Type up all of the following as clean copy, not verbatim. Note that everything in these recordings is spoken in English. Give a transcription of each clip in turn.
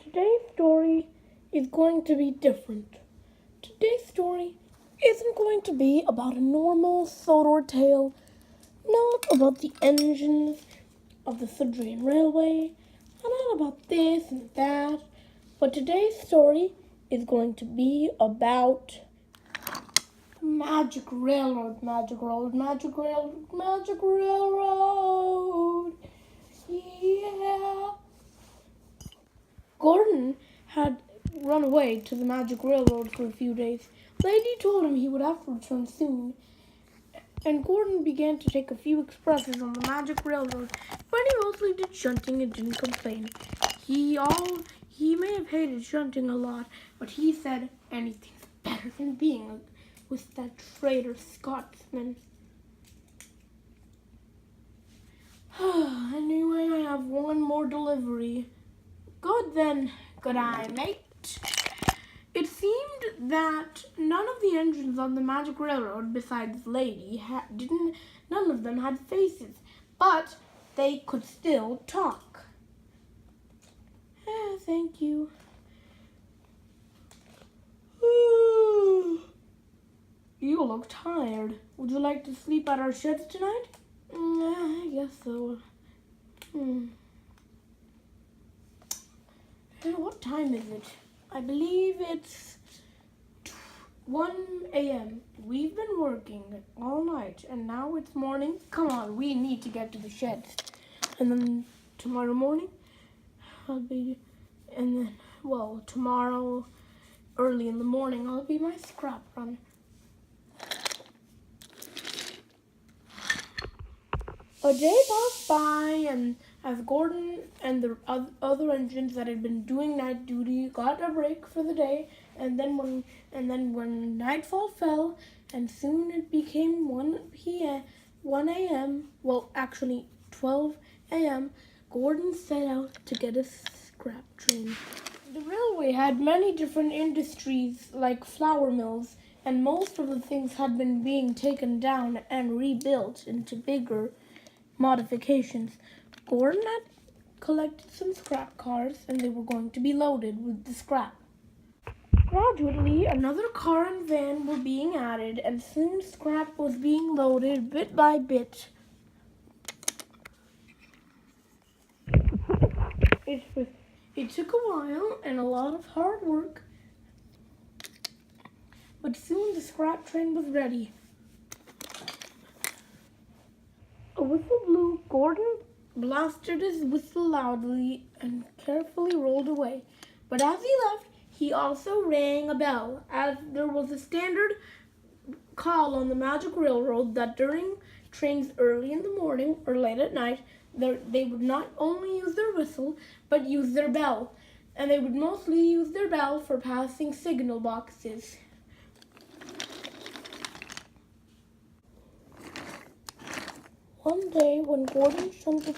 Today's story is going to be different. Today's story isn't going to be about a normal Sodor tale, not about the engines of the Sudrian railway, and not about this and that, but today's story is going to be about Magic Railroad, Magic Railroad, Magic Railroad, Magic Railroad. Yeah. Gordon had run away to the Magic Railroad for a few days. Lady told him he would have to return soon, and Gordon began to take a few expresses on the Magic Railroad, but he mostly did shunting and didn't complain. He may have hated shunting a lot, but he said anything's better than being with that traitor Scotsman. Anyway, I have one more delivery. Good then. Good eye, mate. It seemed that none of the engines on the Magic Railroad, besides Lady, none of them had faces, but they could still talk. Thank you. You look tired. Would you like to sleep at our sheds tonight? I guess so. What time is it? I believe it's 1 a.m. We've been working all night, and now it's morning. Come on, we need to get to the sheds. And then tomorrow morning, tomorrow early in the morning, I'll be my scrap run. A day passed by, and as Gordon and the other engines that had been doing night duty got a break for the day, and then when nightfall fell, and soon it became 1 a.m., well, actually 12 a.m., Gordon set out to get a scrap train. The railway had many different industries like flour mills, and most of the things had been being taken down and rebuilt into bigger modifications. Gordon had collected some scrap cars, and they were going to be loaded with the scrap. Gradually, another car and van were being added, and soon scrap was being loaded bit by bit. It took a while and a lot of hard work, but soon the scrap train was ready. A whistle blew. Gordon blasted his whistle loudly and carefully rolled away. But as he left, he also rang a bell, as there was a standard call on the Magic Railroad that during trains early in the morning or late at night, they would not only use their whistle, but use their bell. And they would mostly use their bell for passing signal boxes. One day, when Gordon shunted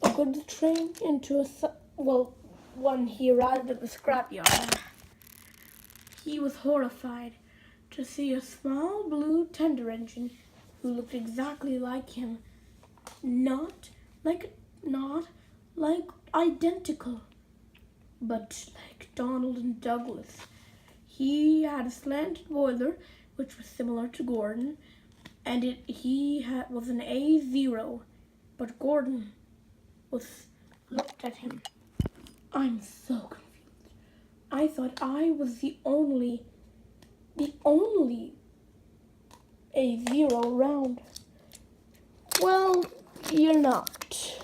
a goods train into when he arrived at the scrapyard, he was horrified to see a small blue tender engine who looked exactly like him. Not like identical, but like Donald and Douglas. He had a slanted boiler, which was similar to Gordon, and was an A0, but Gordon looked at him. I'm so confused. I thought I was the only A0 around. Well, you're not,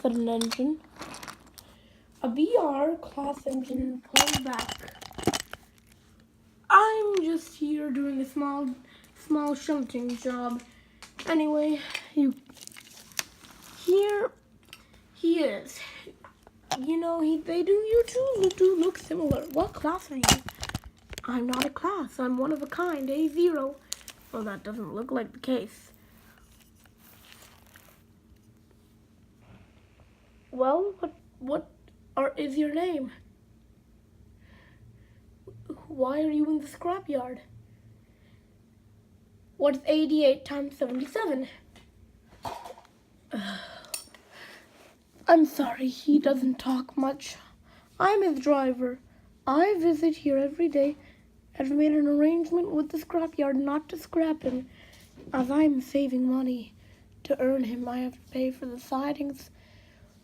said an engine. A BR class engine pulled back. I'm just here doing a small shunting job. Anyway, here he is. You two do look similar. What class are you? I'm not a class. I'm one of a kind, A0. Well, that doesn't look like the case. Well, what is your name? Why are you in the scrapyard? What's 88 times 77? I'm sorry, he doesn't talk much. I'm his driver. I visit here every day. I've made an arrangement with the scrapyard not to scrap him, as I'm saving money. To earn him, I have to pay for the sidings,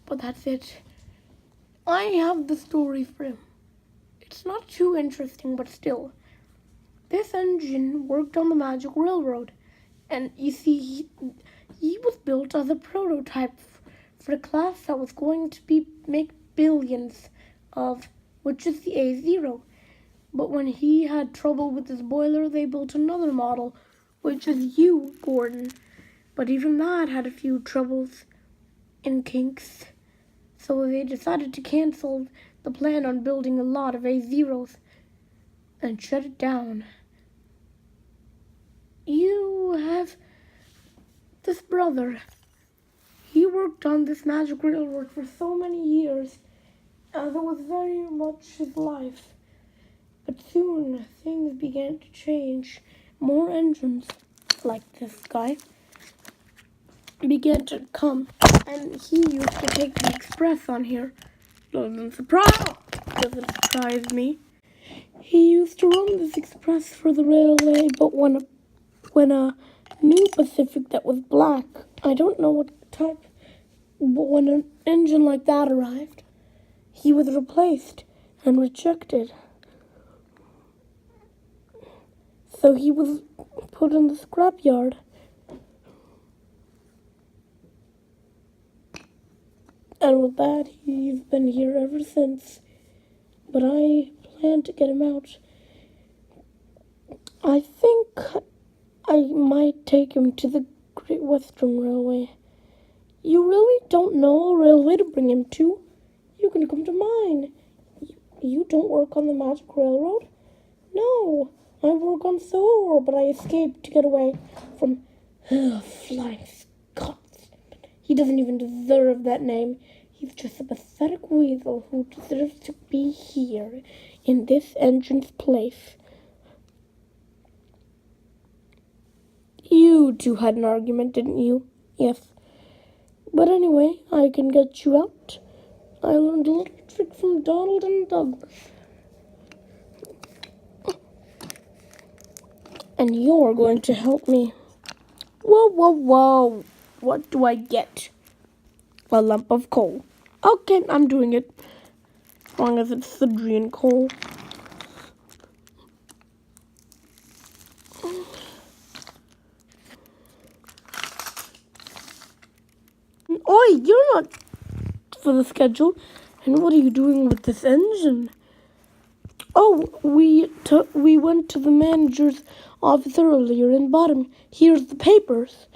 but that's it. I have the story for him. It's not too interesting, but still. This engine worked on the Magic Railroad, and you see, he was built as a prototype for a class that was going to make billions of, which is the A0. But when he had trouble with his boiler, they built another model, which is you, Gordon. But even that had a few troubles and kinks. So they decided to cancel the plan on building a lot of A0s and shut it down. You have this brother. He worked on this Magic Railroad for so many years, as it was very much his life. But soon things began to change. More engines, like this guy, began to come, and he used to take the express on here. Doesn't surprise me. He used to run this express for the railway, but when a new Pacific that was black, I don't know what type, but when an engine like that arrived, he was replaced and rejected. So he was put in the scrapyard. And with that, he's been here ever since. But I plan to get him out. I think I might take him to the Great Western Railway. You really don't know a railway to bring him to? You can come to mine. You don't work on the Magic Railroad? No, I work on Thor, but I escaped to get away from Flying Scots. He doesn't even deserve that name. He's just a pathetic weasel who deserves to be here in this engine's place. You two had an argument, didn't you? Yes. But anyway, I can get you out. I learned a little trick from Donald and Douglas. And you're going to help me. Whoa, whoa, whoa. What do I get? A lump of coal. Okay, I'm doing it. As long as it's Sudrian coal. Oi, you're not for the schedule. And what are you doing with this engine? Oh, we went to the manager's office earlier and bought him. Here's the papers.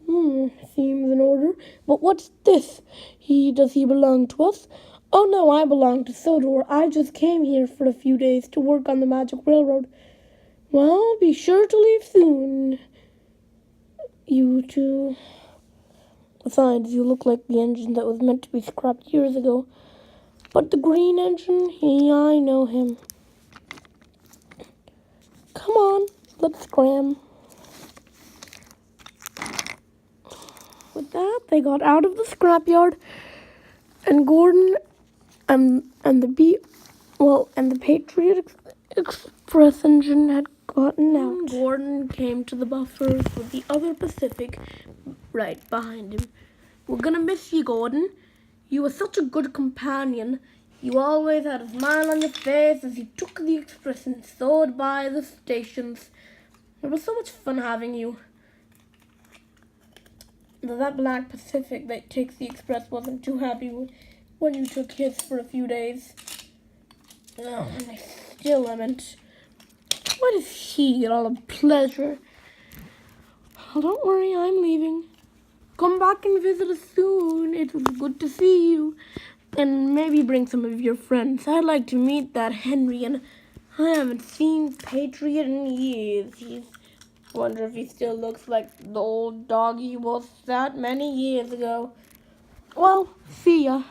Seems in order. But what's this? Does he belong to us? Oh no, I belong to Sodor. I just came here for a few days to work on the Magic Railroad. Well, be sure to leave soon. You two. Besides, you look like the engine that was meant to be scrapped years ago. But the green engine, I know him. Come on, let's scram. With that, they got out of the scrapyard, and Gordon and the Patriot Express engine had gotten out. Gordon came to the buffers with the other Pacific right behind him. We're gonna miss you, Gordon. You were such a good companion. You always had a smile on your face as you took the express and soared by the stations. It was so much fun having you. That black Pacific that takes the express wasn't too happy when you took his for a few days. Oh, and I still haven't. Why does he get all the pleasure? Oh, don't worry, I'm leaving. Come back and visit us soon. It was good to see you. And maybe bring some of your friends. I'd like to meet that Henry, and I haven't seen Patriot in years. Wonder if he still looks like the old dog he was that many years ago. Well, see ya.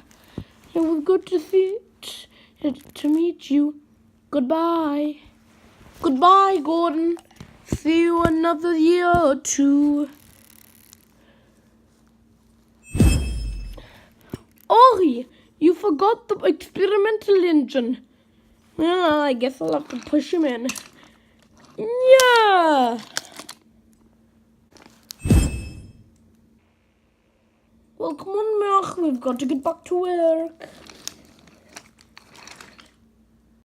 It was good to meet you. Goodbye. Goodbye, Gordon. See you another year or two. Hey, you forgot the experimental engine. Well, I guess I'll have to push him in. Yeah. Well, come on, Mach. We've got to get back to work.